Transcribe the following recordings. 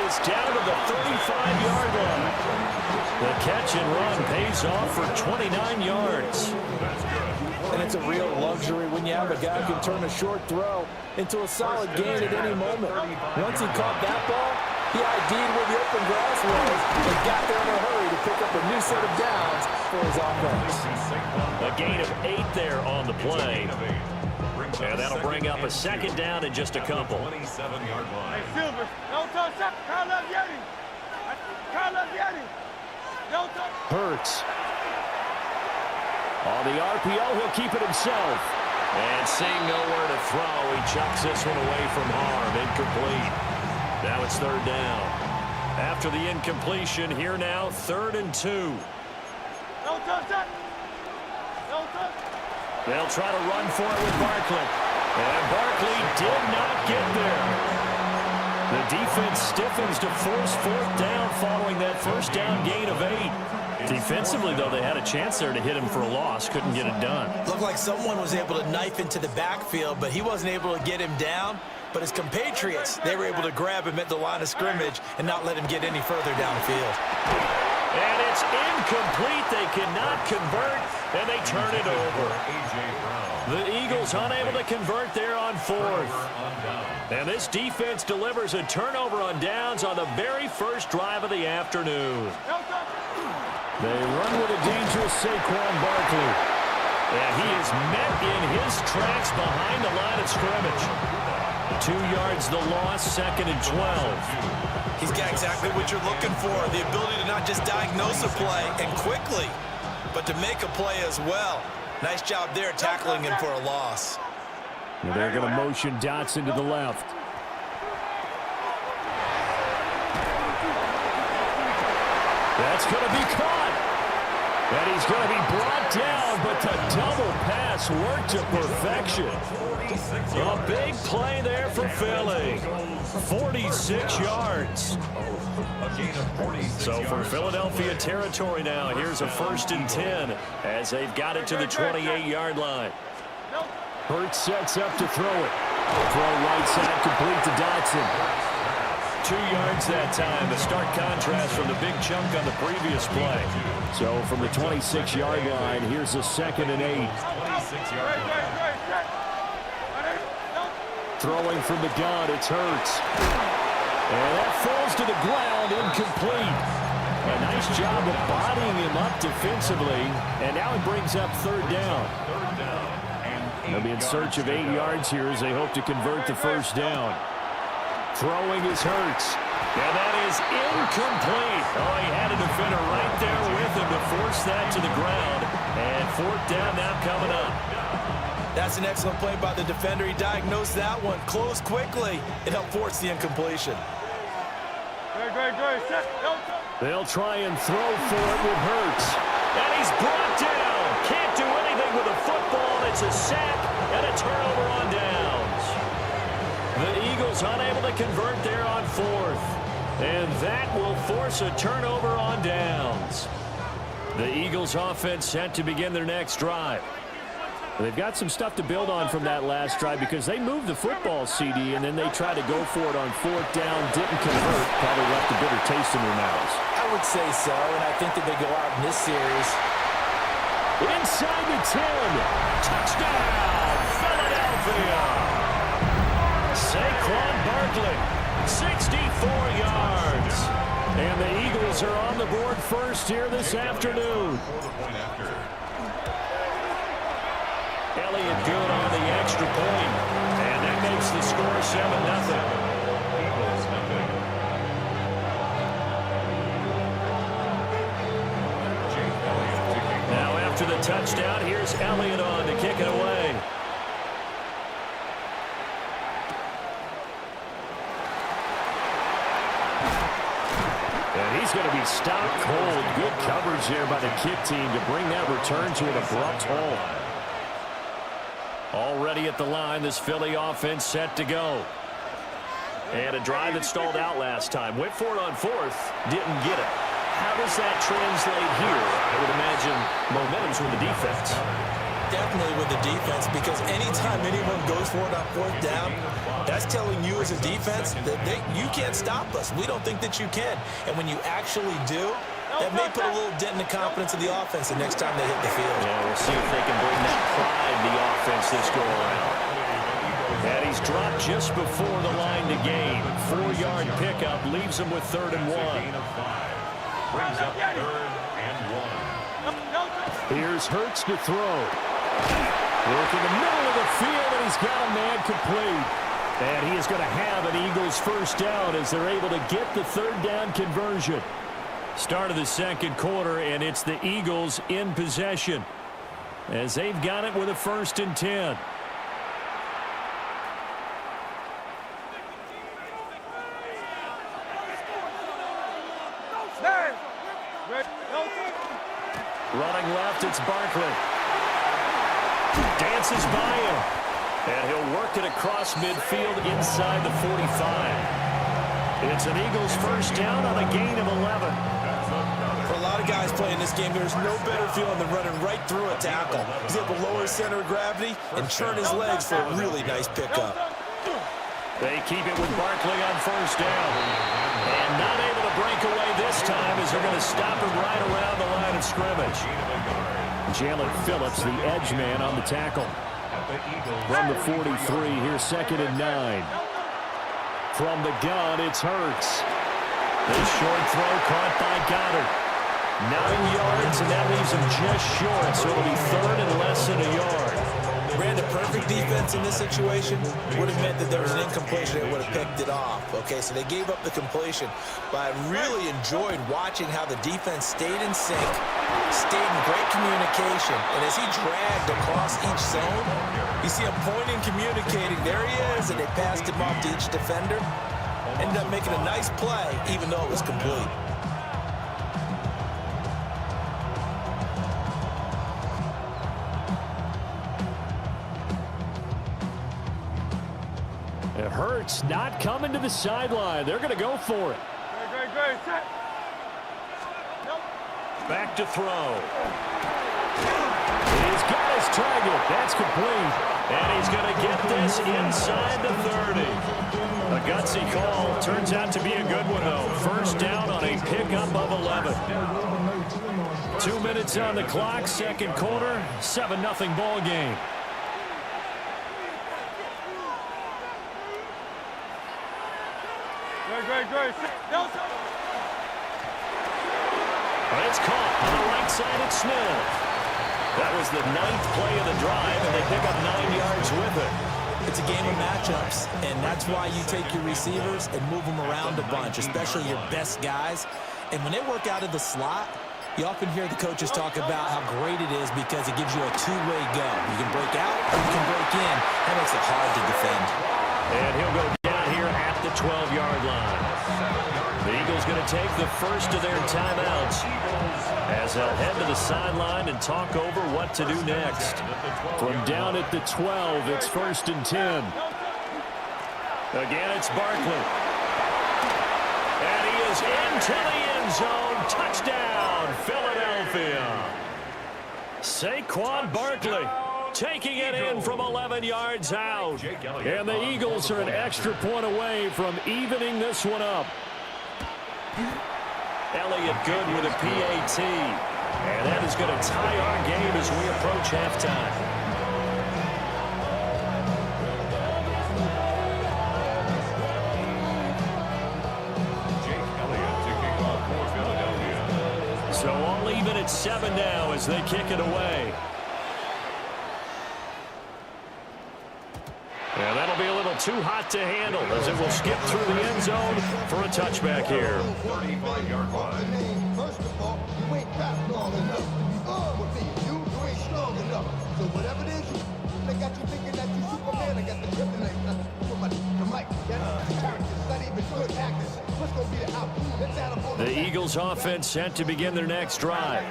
is down to the 35-yard line. The catch and run pays off for 29 yards. And it's a real luxury when you have a guy who can turn a short throw into a solid gain at any moment. Once he caught that ball, he ID'd where the open grass was and got there in a hurry to pick up a new set of downs for his offense. A gain of 8 there on the play. And that'll bring up a second down in just a couple. Silver, Hurts. On the RPO, he'll keep it himself. And seeing nowhere to throw, he chucks this one away from harm. Incomplete. Now it's third down. After the incompletion, here now, 3rd and 2. They'll try to run for it with Barkley. And Barkley did not get there. The defense stiffens to force 4th down following that first down gain of 8. Defensively, though, they had a chance there to hit him for a loss. Couldn't get it done. Looked like someone was able to knife into the backfield, but he wasn't able to get him down. But his compatriots, they were able to grab him at the line of scrimmage and not let him get any further downfield. And it's incomplete. They cannot convert, and they turn it over. The Eagles unable to convert there on 4th. And this defense delivers a turnover on downs on the very first drive of the afternoon. They run with a dangerous Saquon Barkley. And he is met in his tracks behind the line of scrimmage. 2 yards the loss, 2nd and 12. He's got exactly what you're looking for, the ability to not just diagnose a play and quickly, but to make a play as well. Nice job there tackling him for a loss. Well, they're going to motion Dotson to the left. That's going to be caught. And he's going to be brought down, but the double pass worked to perfection. A big play there for Philly. 46 yards. So from Philadelphia territory now, here's a 1st and 10 as they've got it to the 28-yard line. Hurts sets up to throw it. Throw right side complete to Dotson. 2 yards that time. The stark contrast from the big chunk on the previous play. So from the 26-yard line, here's a 2nd and 8. Throwing from the gun, it's Hurts. And that falls to the ground, incomplete. A nice job of bodying him up defensively. And now it brings up 3rd down. They'll be in search of 8 yards here as they hope to convert the 1st down. Throwing is Hurts. And that is incomplete. Oh, he had a defender right there with him to force that to the ground. And 4th down now coming up. That's an excellent play by the defender. He diagnosed that one, closed quickly, and helped force the incompletion. They'll try and throw for it with Hurts. And he's brought down. Can't do anything with a football. It's a sack and a turnover on downs. The Eagles unable to convert there on 4th. And that will force a turnover on downs. The Eagles offense set to begin their next drive. They've got some stuff to build on from that last drive because they moved the football, CD, and then they tried to go for it on 4th down, didn't convert, probably left a bitter taste in their mouths. I would say so, and I think that they go out in this series. Inside the 10. Touchdown, Philadelphia. Saquon Barkley, 64 yards. And the Eagles are on the board first here this afternoon. Elliott good on the extra point. And that makes the score 7-0. Now after the touchdown, here's Elliott on to kick it away. And he's going to be stopped cold. Good coverage there by the kick team to bring that return to an abrupt halt. Already at the line, this Philly offense set to go. And a drive that stalled out last time. Went for it on 4th, didn't get it. How does that translate here? I would imagine momentum's with the defense. Definitely with the defense, because anytime anyone goes for it on fourth down, that's telling you as a defense that you can't stop us. We don't think that you can. And when you actually do, that may put a little dent in the confidence of the offense the next time they hit the field. Yeah, we'll see if they can bring that pride to the offense this go around. And he's dropped just before the line to gain. 4-yard pickup leaves him with 3rd and 1. Brings up 3rd and 1. Here's Hurts to throw. Working the middle of the field, and he's got a man complete. And he is going to have an Eagles first down as they're able to get the 3rd down conversion. Start of the second quarter, and it's the Eagles in possession as they've got it with a 1st and 10. Running left, it's Barkley. Dances by him. And he'll work it across midfield inside the 45. It's an Eagles first down on a gain of 11. For a lot of guys playing this game, there's no better feeling than running right through a tackle. He's able to lower his center of gravity and turn his legs for a really nice pickup. They keep it with Barkley on first down. And not able to break away this time as they're going to stop him right around the line of scrimmage. Jalen Phillips, the edge man on the tackle. From the 43, here's 2nd and 9. From the gun, it's Hurts. This short throw caught by Goddard. 9 yards, and that leaves him just short, so it'll be 3rd and less than a yard. Brandon, perfect defense in this situation would have meant that there was an incompletion that would have picked it off. Okay, so they gave up the completion, but I really enjoyed watching how the defense stayed in sync, stayed in great communication, and as he dragged across each zone, you see him pointing, communicating. There he is, and they passed him off to each defender. Ended up making a nice play, even though it was complete. It hurts not coming to the sideline. They're going to go for it. Great. Back to throw. He's got his target. That's complete. And he's going to get this inside the 30. A gutsy call. Turns out to be a good one, though. First down on a pickup of 11. 2 minutes on the clock. Second quarter. 7-0 ball game. Great. It's caught on the right side at Smith. That was the 9th play of the drive, and they pick up 9 yards with it. It's a game of matchups, and that's why you take your receivers and move them around a bunch, especially your best guys. And when they work out of the slot, you often hear the coaches talk about how great it is because it gives you a two-way go. You can break out or you can break in. That makes it hard to defend. And he'll go down here at the 12-yard line. The Eagles going to take the first of their timeouts as they'll head to the sideline and talk over what to do next. From down at the 12, it's 1st and 10. Again, it's Barkley. And he is into the end zone. Touchdown, Philadelphia. Saquon Barkley taking it in from 11 yards out. And the Eagles are an extra point away from evening this one up. Elliott good with a PAT. And that is going to tie our game as we approach halftime. So all even at 7 now as they kick it away. And that'll be a little too hot to handle as it will skip through the end zone for a touchback here. 35-yard line. First of all, you ain't fast long enough. You ain't strong enough. So whatever it is, they got you thinking that you Superman. I got the kryptonite. The mic, that's characters, not even good actors. What's going to be the outcome? Let's add them on The Eagles offense set to begin their next drive.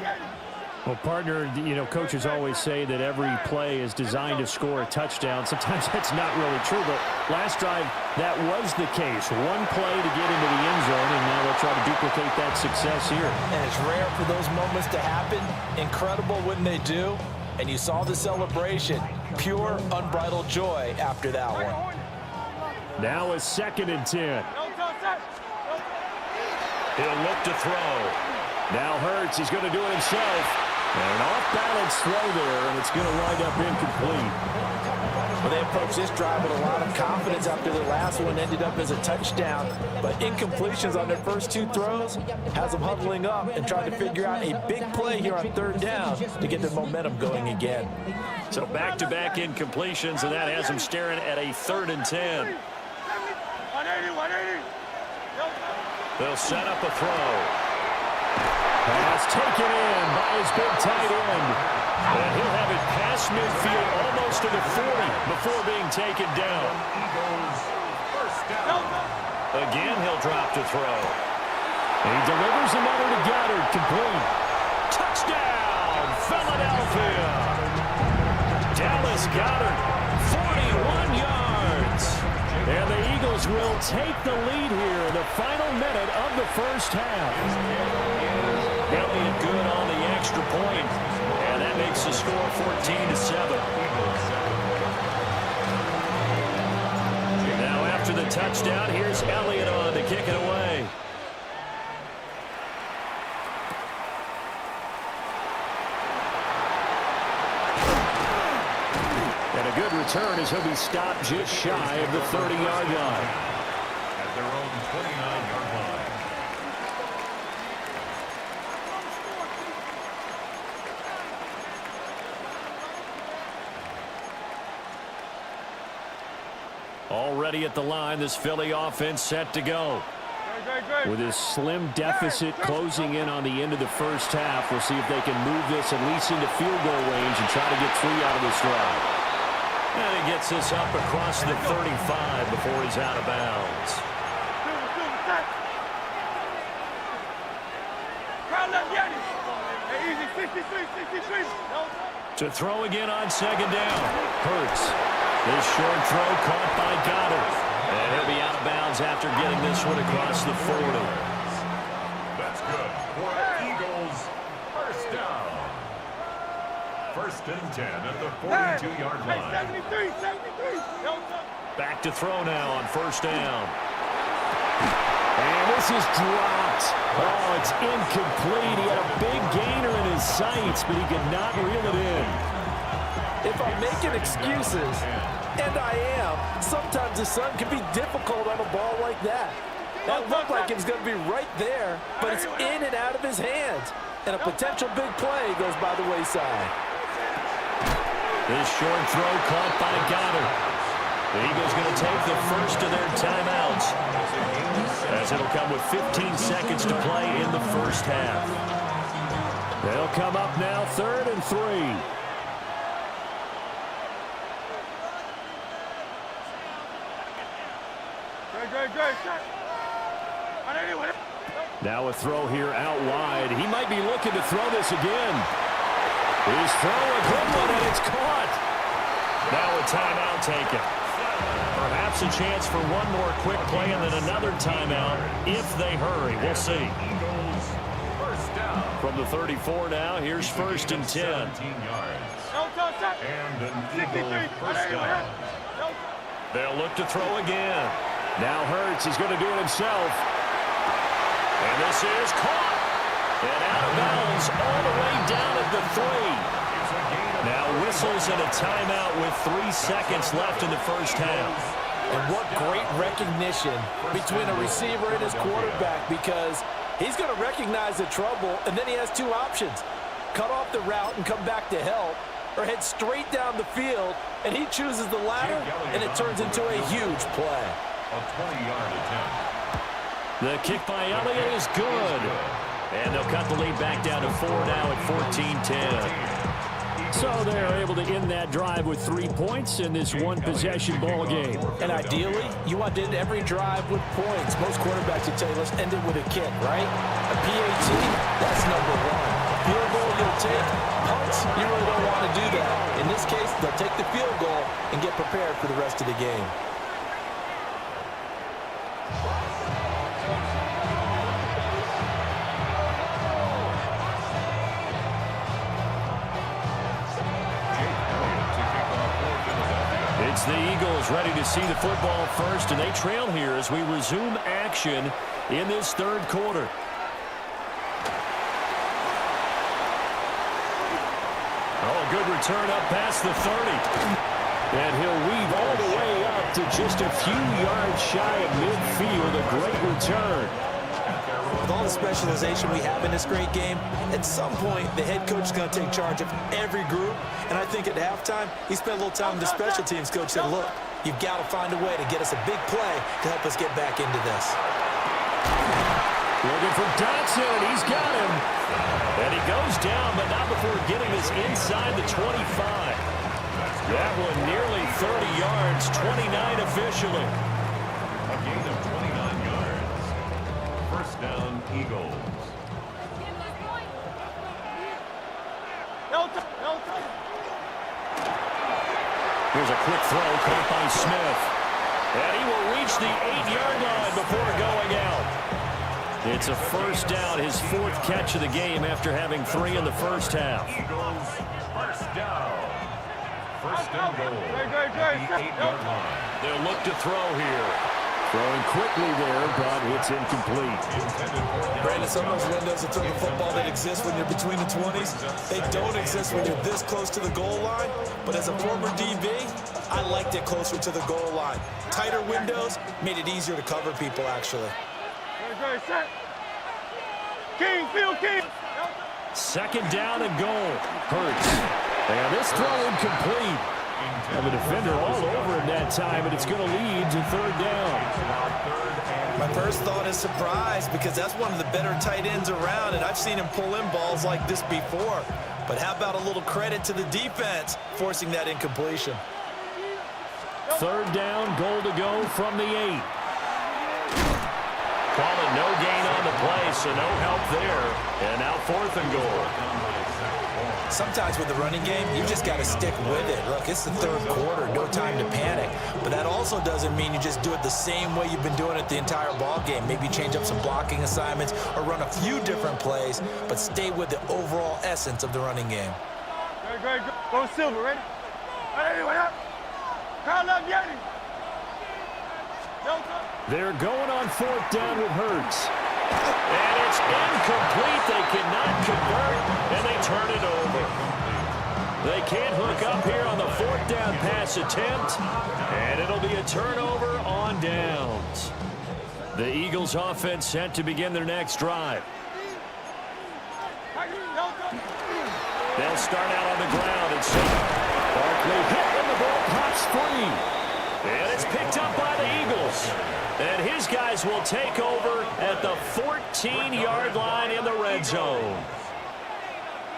Well, partner, you know, coaches always say that every play is designed to score a touchdown. Sometimes that's not really true, but last drive, that was the case. One play to get into the end zone, and now they'll try to duplicate that success here. And it's rare for those moments to happen. Incredible when they do. And you saw the celebration. Pure, unbridled joy after that one. Now a 2nd and 10. He'll look to throw. Now Hurts, he's going to do it himself. And an off-balance throw there, and it's going to wind up incomplete. Well, they approached this drive with a lot of confidence after their last one ended up as a touchdown. But incompletions on their first 2 throws has them huddling up and trying to figure out a big play here on 3rd down to get their momentum going again. So back-to-back incompletions, and that has them staring at a 3rd and 10. 180. They'll set up a throw. Pass taken in by his big tight end. And he'll have it past midfield almost to the 40 before being taken down. Again, he'll drop to throw. He delivers another to Goddard, complete. Touchdown, Philadelphia. Dallas Goddard, 41 yards. And the Eagles will take the lead here in the final minute of the first half. Elliott good on the extra point, and that makes the score 14-7. Now after the touchdown, here's Elliott on to kick it away. And a good return as he'll be stopped just shy of the 30-yard line. At their own 29-yard line. Already at the line, this Philly offense set to go. With this slim deficit closing in on the end of the first half, we'll see if they can move this at least into field goal range and try to get 3 out of this drive. And he gets this up across the 35 before he's out of bounds. To throw again on 2nd down. Hurts. This short throw caught by Goddard. And he'll be out of bounds after getting this one across the 40. That's good for Eagles. First down. 1st and 10 at the 42-yard line. 73. Back to throw now on 1st down. And this is dropped. Oh, it's incomplete. He had a big gainer in his sights, but he could not reel it in. If I'm making excuses, and I am, sometimes the sun can be difficult on a ball like that. That looked like it was going to be right there, but it's in and out of his hands. And a potential big play goes by the wayside. This short throw caught by Goddard. The Eagles going to take the first of their timeouts, as it'll come with 15 seconds to play in the first half. They'll come up now 3rd and 3. Now a throw here out wide. He might be looking to throw this again. He's throwing a good one, and it's caught. Now a timeout taken. Perhaps a chance for one more quick play and then another timeout if they hurry. We'll see. From the 34 now, here's 1st and 10. And an Eagles first down. They'll look to throw again. Now Hurts, he's going to do it himself. And this is caught. And out of bounds all the way down at the 3. Now whistles and a timeout with 3 seconds left in the first half. And what great recognition between a receiver and his quarterback, because he's going to recognize the trouble, and then he has 2 options. Cut off the route and come back to help, or head straight down the field, and he chooses the latter, and it turns into a huge play. A 20-yard attempt. The kick by Elliott is good. And they'll cut the lead back down to 4 now at 14-10. So they're able to end that drive with 3 points in this one-possession ball game. And ideally, you want to end every drive with points. Most quarterbacks would tell you, let's end it with a kick, right? A PAT, that's number 1. Field goal, you'll take. Punts, you really don't want to do that. In this case, they'll take the field goal and get prepared for the rest of the game. It's the Eagles ready to see the football first, and they trail here as we resume action in this third quarter. Oh, good return up past the 30. And he'll weave all the way up to just a few yards shy of midfield. A great return. With all the specialization we have in this great game, at some point, the head coach is going to take charge of every group. And I think at halftime, he spent a little time with the special teams coach said, look, you've got to find a way to get us a big play to help us get back into this. Looking for Dotson. He's got him. And he goes down, but not before getting this inside the 25. That one nearly 30 yards, 29 officially. A gain of 29 yards. First down, Eagles. Here's a quick throw caught by Smith. And he will reach the 8-yard line before going out. It's a first down, his 4th catch of the game after having 3 in the first half. Eagles, first down. First and goal at the 8-yard line. They'll look to throw here. Throwing quickly there, but it's incomplete. Brandon, some of those windows that throw the football that exist when you're between the 20s, they don't exist when you're this close to the goal line. But as a former DB, I liked it closer to the goal line. Tighter windows made it easier to cover people, actually. King, Phil King. Second down and goal. Hurts. And this throw incomplete. And the defender all over him that time, and it's going to lead to third down. My first thought is surprise, because that's one of the better tight ends around, and I've seen him pull in balls like this before. But how about a little credit to the defense forcing that incompletion? Third down, goal to go from the 8. Call it no gain on the play, so no help there. And now 4th and goal. Sometimes with the running game, you just got to stick with it. Look, it's the third quarter, no time to panic. But that also doesn't mean you just do it the same way you've been doing it the entire ball game. Maybe change up some blocking assignments or run a few different plays, but stay with the overall essence of the running game. Great. Go Silver, ready? Anyway, Carl up, Yanni. They're going on 4th down with Hurts. And it's incomplete. They cannot convert, and they turn it over. They can't hook up here on the 4th down pass attempt, and it'll be a turnover on downs. The Eagles offense set to begin their next drive. They'll start out on the ground and center. Barkley hit, and the ball pops free. And it's picked up by the Eagles. And his guys will take over at the 14-yard line in the red zone.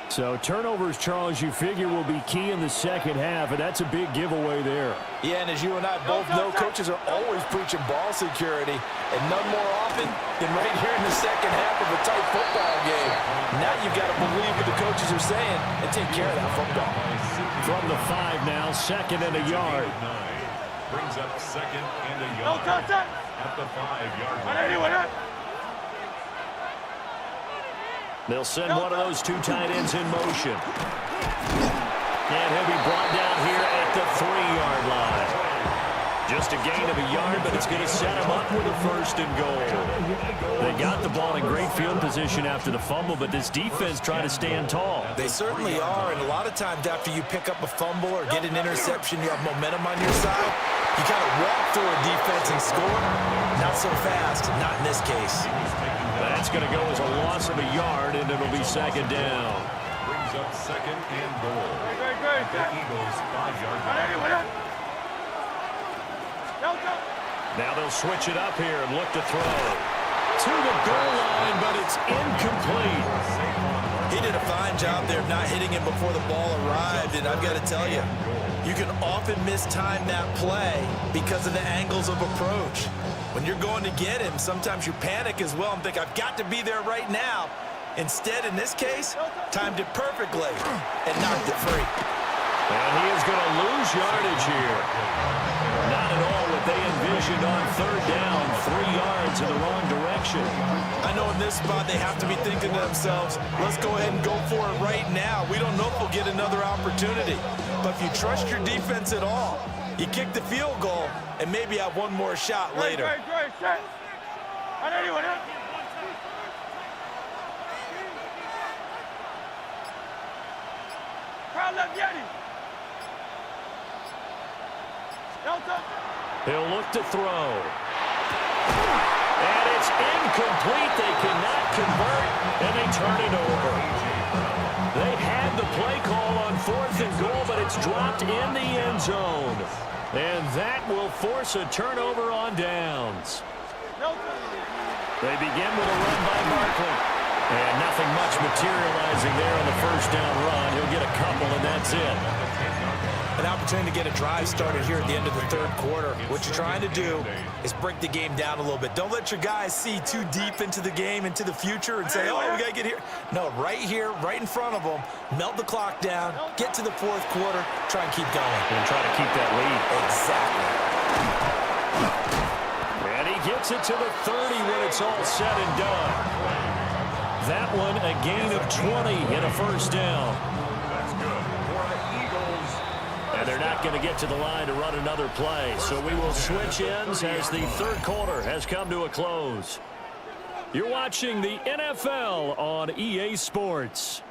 So turnovers, Charles, you figure will be key in the second half, and that's a big giveaway there. Yeah, and as you and I both know, coaches are always preaching ball security, and none more often than right here in the second half of a tight football game. Now you've got to believe what the coaches are saying and take care of that football. From the 5 now, 2nd and a yard. Brings up 2nd and a yard at the 5-yard line. They'll send one of those 2 tight ends in motion. And he'll be brought down here at the 3-yard line. Just a gain of a yard, but it's going to set him up with a 1st and goal. They got the ball in great field position after the fumble, but this defense trying to stand tall. They certainly are, and a lot of times after you pick up a fumble or get an interception, you have momentum on your side. You kind of walk through a defense and score. Not so fast, not in this case. That's going to go as a loss of a yard, and it'll be 2nd down. Brings up 2nd and goal. The Eagles 5-yard line. Now they'll switch it up here and look to throw. To the goal line, but it's incomplete. He did a fine job there not hitting him before the ball arrived, and I've got to tell you, you can often mistime that play because of the angles of approach. When you're going to get him, sometimes you panic as well and think, I've got to be there right now. Instead, in this case, timed it perfectly and knocked it free. And he is going to lose yardage here. Not at all what they envisioned on 3rd down, 3 yards in the wrong direction. I know in this spot they have to be thinking to themselves, let's go ahead and go for it right now. We don't know if we'll get another opportunity. But if you trust your defense at all, You kick the field goal and maybe have one more shot later. Great, set. On anyone, huh? Crowd left Yeti. Delta. He'll look to throw. And it's incomplete. They cannot convert, and they turn it over. They had the play call on 4th and goal, but it's dropped in the end zone. And that will force a turnover on downs. They begin with a run by Barkley. And nothing much materializing there on the first down run. He'll get a couple, and that's it. An opportunity to get a drive started here at the end of the 3rd quarter. What you're trying to do is break the game down a little bit. Don't let your guys see too deep into the game, into the future, and say, oh, we got to get here. No, right here, right in front of them, melt the clock down, get to the 4th quarter, try and keep going. And try to keep that lead. Exactly. And he gets it to the 30 when it's all said and done. That one, a gain of 20 and a first down. That's good for the Eagles. And they're not going to get to the line to run another play. So we will switch ends as the 3rd quarter has come to a close. You're watching the NFL on EA Sports.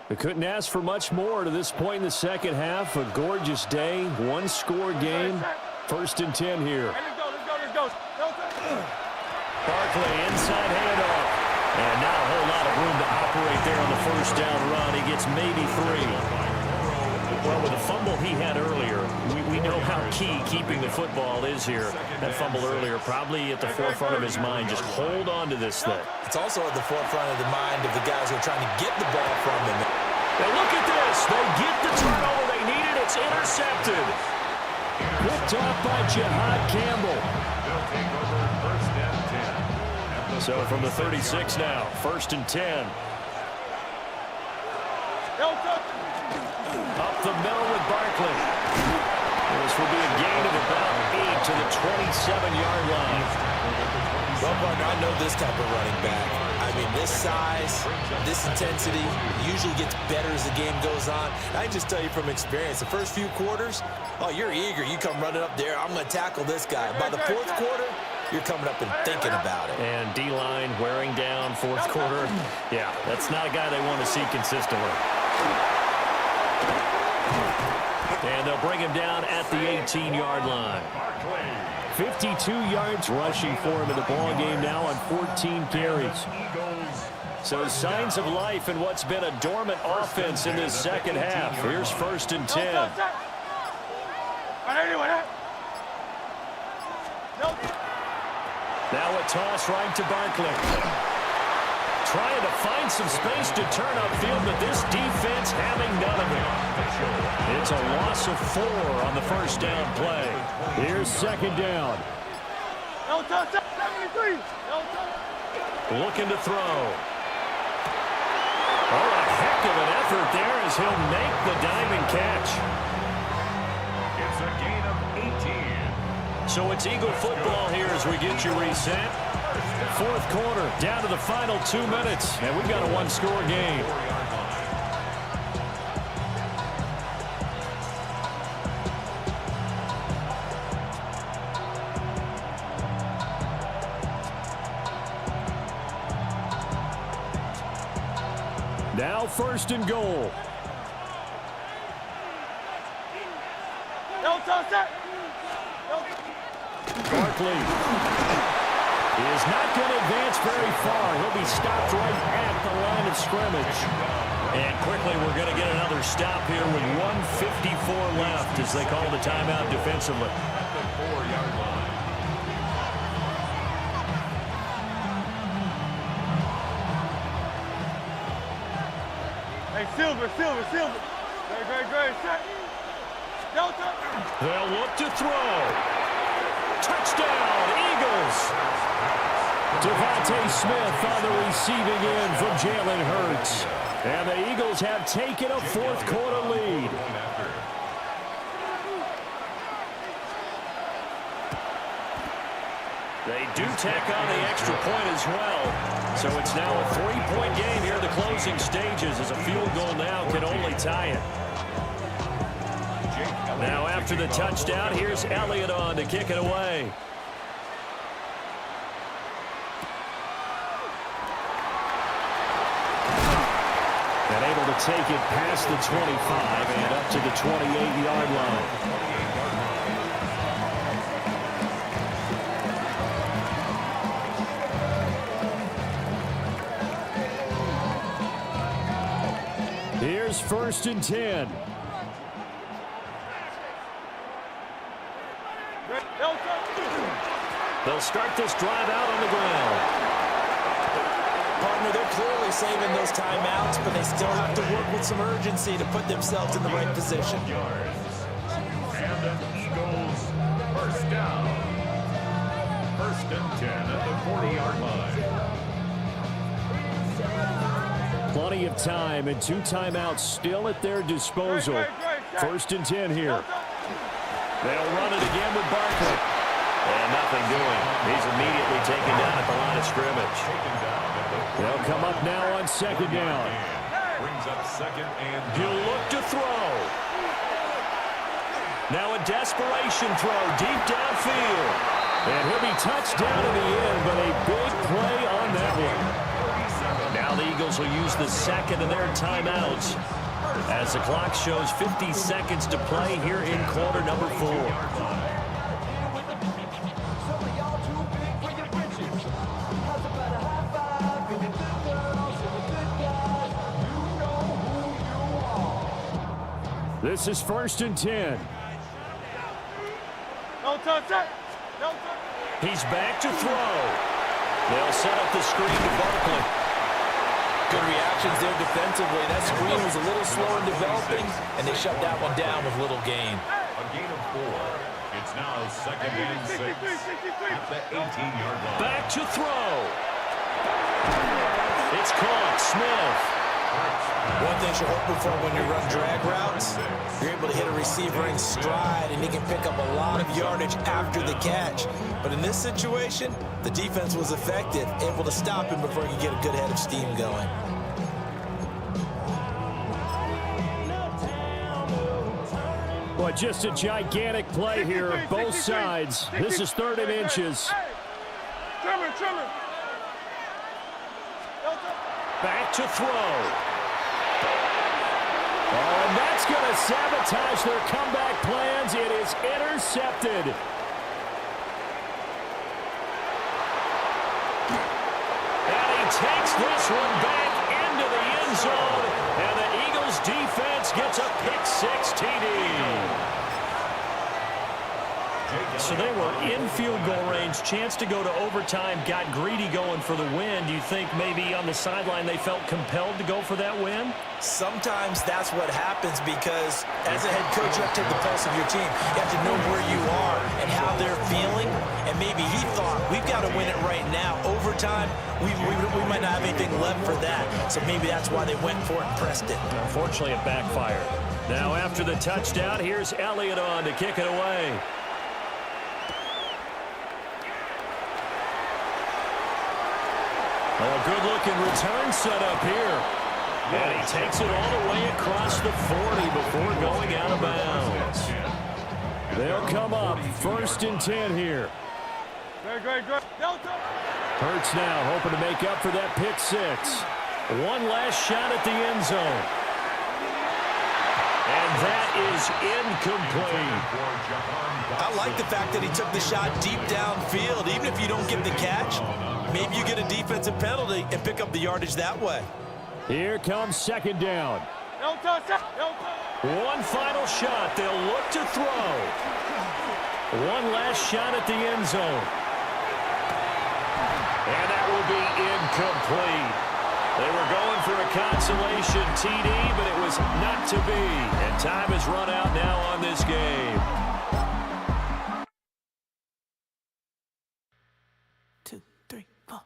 We couldn't ask for much more to this point in the second half. A gorgeous day, one-score game. 1st and 10 here. Let's go. Barkley inside handoff. And not a whole lot of room to operate there on the first down run. He gets maybe 3. Well, with the fumble he had earlier, we know how key keeping the football is here. That fumble earlier probably at the forefront of his mind. Just hold on to this thing. It's also at the forefront of the mind of the guys who are trying to get the ball from him. Now look at this. They get the turnover they needed. It's intercepted. Picked off by Jihad Campbell. They'll take over 1st and 10. So from the 36 now, 1st and 10. Up the middle with Barkley. This will be a gain of about 8 to the 27-yard line. Well, partner, I know this type of running back. I mean, this size, this intensity usually gets better as the game goes on. I can just tell you from experience, the first few quarters, oh, you're eager. You come running up there, I'm going to tackle this guy. By the 4th quarter, you're coming up and thinking about it. And D-line wearing down 4th quarter. Yeah, that's not a guy they want to see consistently. And they'll bring him down at the 18-yard line. 52 yards rushing for him in the ball game now on 14 carries. So signs of life in what's been a dormant offense in this second half. Here's 1st and 10. Now a toss right to Barkley. Trying to find some space to turn upfield, but this defense having none of it. It's a loss of 4 on the first down play. Here's 2nd down. Looking to throw. Oh, a heck of an effort there as he'll make the diamond catch. It's a gain of 18. So it's Eagle football here as we get you reset. 4th quarter, down to the final 2 minutes, and we've got a one-score game. Now 1st and goal. Barkley is not going to advance very far. He'll be stopped right at the line of scrimmage. And quickly we're going to get another stop here with 1:54 left as they call the timeout defensively. At the 4-yard line. Hey, Silver. Great. Set. Delta. They'll look to throw. Touchdown, Eagles. Devontae Smith on the receiving end from Jalen Hurts. And the Eagles have taken a 4th quarter lead. They do tack on the extra point as well. So it's now a 3-point game here in the closing stages as a field goal now can only tie it. Now after the touchdown, here's Elliott on to kick it away. And able to take it past the 25 and up to the 28-yard line. Here's 1st and 10. They'll start this drive out on the ground. Partner, they're clearly saving those timeouts, but they still have to work with some urgency to put themselves in the right position. And the Eagles, 1st down. 1st and 10 at the 40-yard line. Plenty of time and 2 timeouts still at their disposal. 1st and 10 here. They'll run it again with Barkley. And nothing doing. He's immediately taken down at the line of scrimmage. They'll come up now on 2nd down. Brings up 2nd and He'll look to throw. Now a desperation throw deep downfield. And he'll be touched down in the end, but a big play on that one. Now the Eagles will use the 2nd of their timeouts as the clock shows 50 seconds to play here in quarter number 4. This is 1st and 10. Don't touch it. Don't touch it. He's back to throw. They'll set up the screen to Barkley. Good reactions there defensively. That screen was a little slow in developing, and they shut that one down with little gain. a gain of 4. It's now 2nd and 6 at the 18-yard line. Back to throw. It's caught. Smith. One thing you're hoping for when you run drag routes, you're able to hit a receiver in stride, and he can pick up a lot of yardage after the catch. But in this situation, the defense was effective, able to stop him before he could get a good head of steam going. Well, just a gigantic play here, both sides. This is 3rd and inches. Trimmer. Back to throw. Oh, and that's going to sabotage their comeback plans. It is intercepted. And he takes this one back into the end zone. And the Eagles defense gets a pick-6 TD. So they were in field goal range, chance to go to overtime, got greedy going for the win. Do you think maybe on the sideline they felt compelled to go for that win? Sometimes that's what happens because as a head coach, you have to take the pulse of your team. You have to know where you are and how they're feeling. And maybe he thought, we've got to win it right now. Overtime, we might not have anything left for that. So maybe that's why they went for it and pressed it. Unfortunately, it backfired. Now after the touchdown, here's Elliott on to kick it away. A good-looking return set up here. And he takes it all the way across the 40 before going out of bounds. They'll come up 1st and 10 here. Good. Hurts now hoping to make up for that pick-6. One last shot at the end zone. And that is incomplete. I like the fact that he took the shot deep downfield. Even if you don't get the catch, maybe you get a defensive penalty and pick up the yardage that way. Here comes 2nd down. Don't touch it. One final shot. They'll look to throw. One last shot at the end zone. And that will be incomplete. They were going for a consolation TD, but it was not to be. And time has run out now on this game. 2, 3, 4.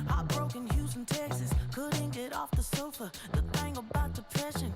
Heartbroken Houston, Texas, couldn't get off the sofa. The thing about depression.